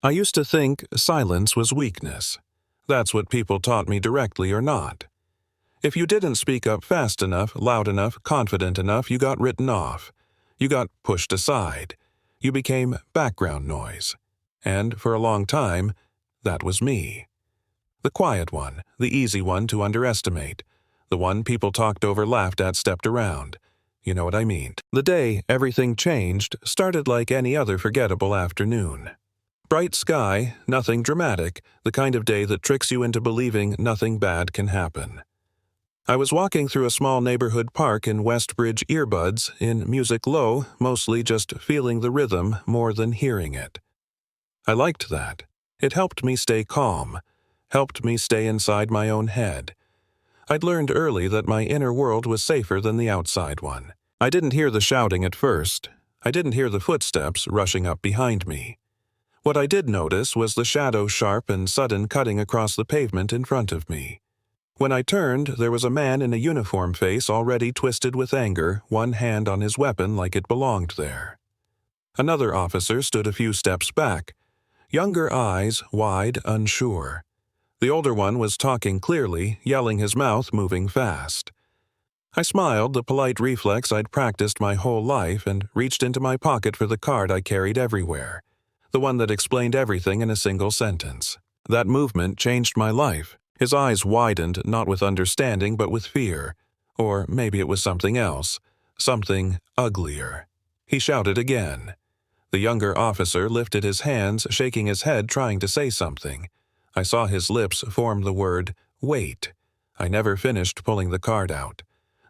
I used to think silence was weakness. That's what people taught me directly or not. If you didn't speak up fast enough, loud enough, confident enough, you got written off. You got pushed aside. You became background noise. And for a long time, that was me. The quiet one, the easy one to underestimate. The one people talked over, laughed at, stepped around. You know what I mean. The day everything changed started like any other forgettable afternoon. Bright sky, nothing dramatic, the kind of day that tricks you into believing nothing bad can happen. I was walking through a small neighborhood park in Westbridge, earbuds, in music low, mostly just feeling the rhythm more than hearing it. I liked that. It helped me stay calm, helped me stay inside my own head. I'd learned early that my inner world was safer than the outside one. I didn't hear the shouting at first. I didn't hear the footsteps rushing up behind me. What I did notice was the shadow sharp and sudden cutting across the pavement in front of me. When I turned, there was a man in a uniform face already twisted with anger, one hand on his weapon like it belonged there. Another officer stood a few steps back, younger eyes wide, unsure. The older one was talking clearly, yelling, his mouth moving fast. I smiled, the polite reflex I'd practiced my whole life, and reached into my pocket for the card I carried everywhere, the one that explained everything in a single sentence. That movement changed my life. His eyes widened, not with understanding but with fear. Or maybe it was something else, something uglier. He shouted again. The younger officer lifted his hands, shaking his head, trying to say something. I saw his lips form the word, wait. I never finished pulling the card out.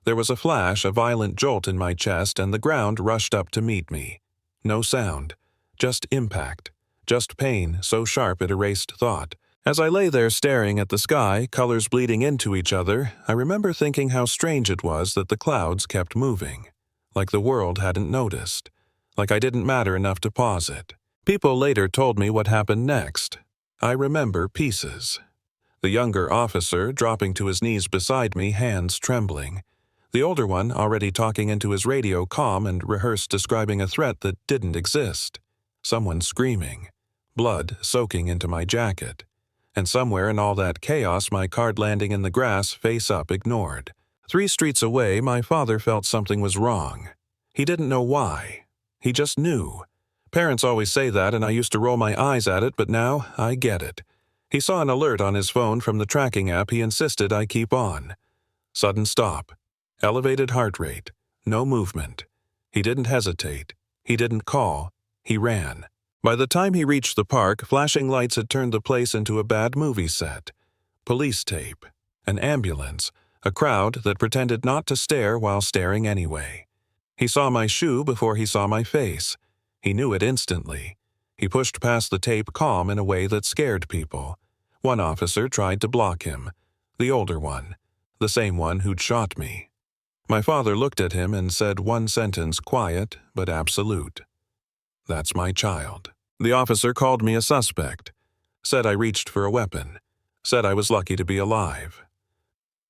There was a flash, a violent jolt in my chest, and the ground rushed up to meet me. No sound, just impact, just pain so sharp it erased thought. As I lay there staring at the sky, colors bleeding into each other, I remember thinking how strange it was that the clouds kept moving. Like the world hadn't noticed. Like I didn't matter enough to pause it. People later told me what happened next. I remember pieces. The younger officer dropping to his knees beside me, hands trembling. The older one already talking into his radio, calm and rehearsed, describing a threat that didn't exist. Someone screaming. Blood soaking into my jacket. And somewhere in all that chaos, my card landing in the grass, face up, ignored. 3 streets away, my father felt something was wrong. He didn't know why. He just knew. Parents always say that, and I used to roll my eyes at it, but now I get it. He saw an alert on his phone from the tracking app. He insisted I keep on. Sudden stop. Elevated heart rate. No movement. He didn't hesitate. He didn't call. He ran. By the time he reached the park, flashing lights had turned the place into a bad movie set. Police tape. An ambulance. A crowd that pretended not to stare while staring anyway. He saw my shoe before he saw my face. He knew it instantly. He pushed past the tape, calm in a way that scared people. One officer tried to block him. The older one. The same one who'd shot me. My father looked at him and said one sentence, quiet but absolute. That's my child. The officer called me a suspect. Said I reached for a weapon. Said I was lucky to be alive.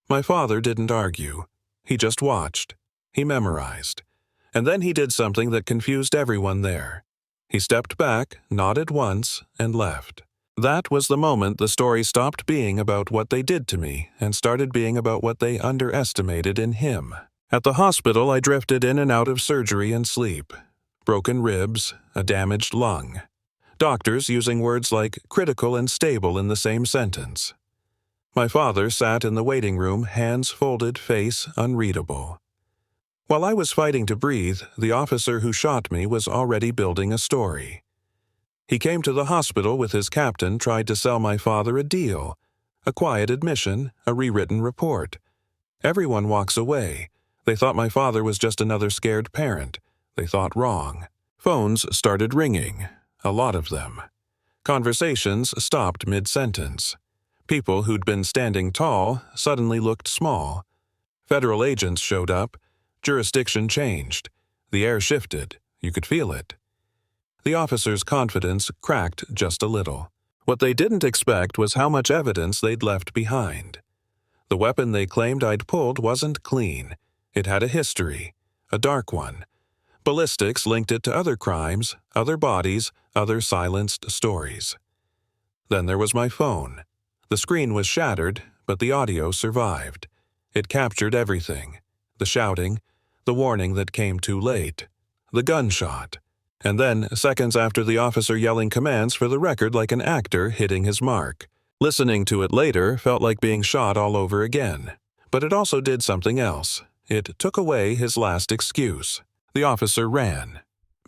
My father didn't argue. He just watched. He memorized. And then he did something that confused everyone there. He stepped back, nodded once, and left. That was the moment the story stopped being about what they did to me and started being about what they underestimated in him. At the hospital, I drifted in and out of surgery and sleep. Broken ribs, a damaged lung. Doctors using words like critical and stable in the same sentence. My father sat in the waiting room, hands folded, face unreadable. While I was fighting to breathe, the officer who shot me was already building a story. He came to the hospital with his captain, tried to sell my father a deal. A quiet admission, a rewritten report. Everyone walks away. They thought my father was just another scared parent. They thought wrong. Phones started ringing. A lot of them. Conversations stopped mid-sentence. People who'd been standing tall suddenly looked small. Federal agents showed up. Jurisdiction changed. The air shifted. You could feel it. The officer's confidence cracked just a little. What they didn't expect was how much evidence they'd left behind. The weapon they claimed I'd pulled wasn't clean. It had a history, a dark one. Ballistics linked it to other crimes, other bodies, other silenced stories. Then there was my phone. The screen was shattered, but the audio survived. It captured everything: the shouting, the warning that came too late, the gunshot, and then seconds after the officer yelling commands for the record like an actor hitting his mark. Listening to it later felt like being shot all over again. But it also did something else. It took away his last excuse. The officer ran,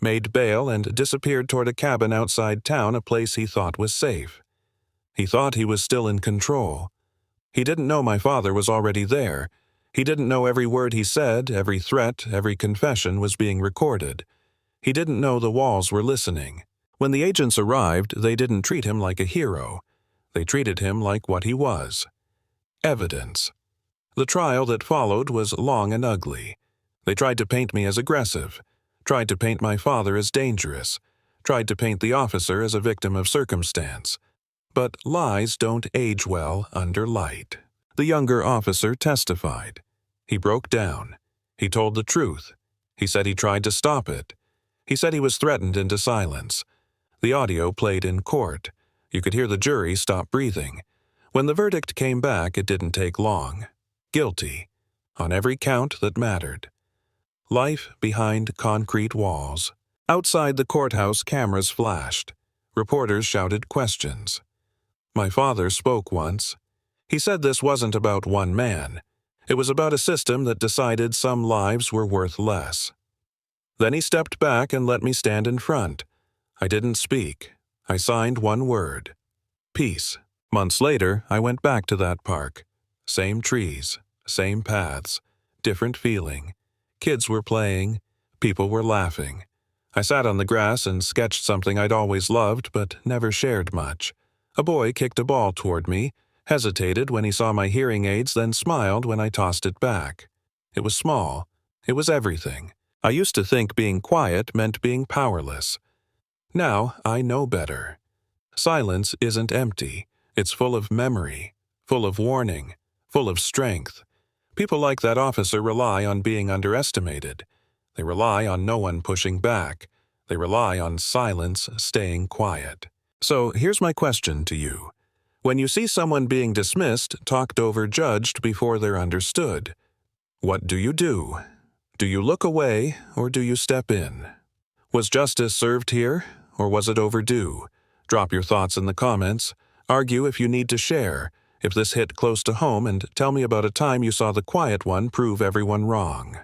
made bail, and disappeared toward a cabin outside town, a place he thought was safe. He thought he was still in control. He didn't know my father was already there. He didn't know every word he said, every threat, every confession was being recorded. He didn't know the walls were listening. When the agents arrived, they didn't treat him like a hero. They treated him like what he was: evidence. The trial that followed was long and ugly. They tried to paint me as aggressive, tried to paint my father as dangerous, tried to paint the officer as a victim of circumstance. But lies don't age well under light. The younger officer testified. He broke down. He told the truth. He said he tried to stop it. He said he was threatened into silence. The audio played in court. You could hear the jury stop breathing. When the verdict came back, it didn't take long. Guilty. On every count that mattered. Life behind concrete walls. Outside the courthouse, cameras flashed. Reporters shouted questions. My father spoke once. He said this wasn't about one man. It was about a system that decided some lives were worth less. Then he stepped back and let me stand in front. I didn't speak. I signed one word: peace. Months later, I went back to that park. Same trees, same paths, different feeling. Kids were playing. People were laughing. I sat on the grass and sketched something I'd always loved but never shared much. A boy kicked a ball toward me, hesitated when he saw my hearing aids, then smiled when I tossed it back. It was small. It was everything. I used to think being quiet meant being powerless. Now I know better. Silence isn't empty. It's full of memory, full of warning, full of strength. People like that officer rely on being underestimated. They rely on no one pushing back. They rely on silence staying quiet. So here's my question to you. When you see someone being dismissed, talked over, judged before they're understood, what do you do? Do you look away or do you step in? Was justice served here, or was it overdue? Drop your thoughts in the comments. Argue if you need to share, if this hit close to home, and tell me about a time you saw the quiet one prove everyone wrong.